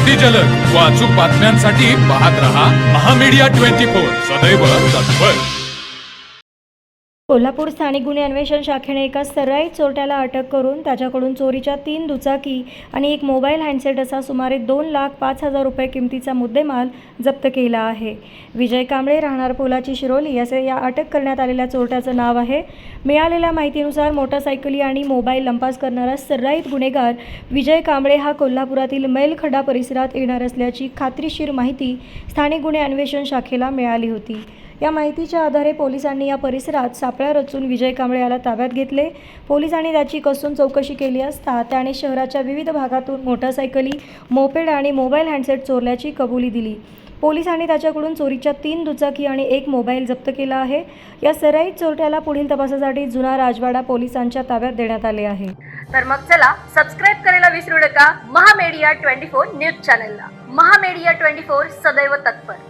अति जलद व अचूक बातम्यांसाठी पाहत रहा महामीडिया 24 सदैव तत्पर। कोल्हापूर स्थानिक गुन्हे अन्वेषण शाखेने एका सराईत चोरट्याला अटक करून त्याच्याकडून चोरीच्या 3 दुचाकी आणि एक मोबाईल हँडसेट असा सुमारे 2,05,000 रुपये किमतीचा मुद्देमाल जप्त केला आहे। विजय कांबळे राहणार पोलाची शिरोली असे या अटक करण्यात आलेल्या चोरट्याचं नाव आहे। मिळालेल्या माहितीनुसार मोटारसायकली आणि मोबाईल लंपास करणारा सराईत गुन्हेगार विजय कांबळे हा कोल्हापुरातील मैलखडा परिसरात येणार असल्याची खात्रीशीर माहिती स्थानिक गुन्हे अन्वेषण शाखेला मिळाली होती। या माहितीच्या आधारे पोलिसांनी या परिसरात सापळा रचून विजय कांबळे याला ताब्यात घेतले। पोलिसांनी त्याची कसून चौकशी केली असता त्याने शहराच्या विविध भागातून मोटारसायकली, मोपेड आणि मोबाईल हँडसेट चोरल्याची कबुली दिली। पोलिसांनी त्याच्याकडून चोरीच्या 3 दुचाकी आणि एक मोबाईल जप्त केला आहे। या सराईत चोरट्याला पुढील तपासासाठी जुना राजवाडा पोलिसांच्या ताब्यात देण्यात आले आहे। तर मग चला सबस्क्राइब करायला विसरू नका महामीडिया 24 न्यूज चॅनलला। महामीडिया 24 सदैव तत्पर।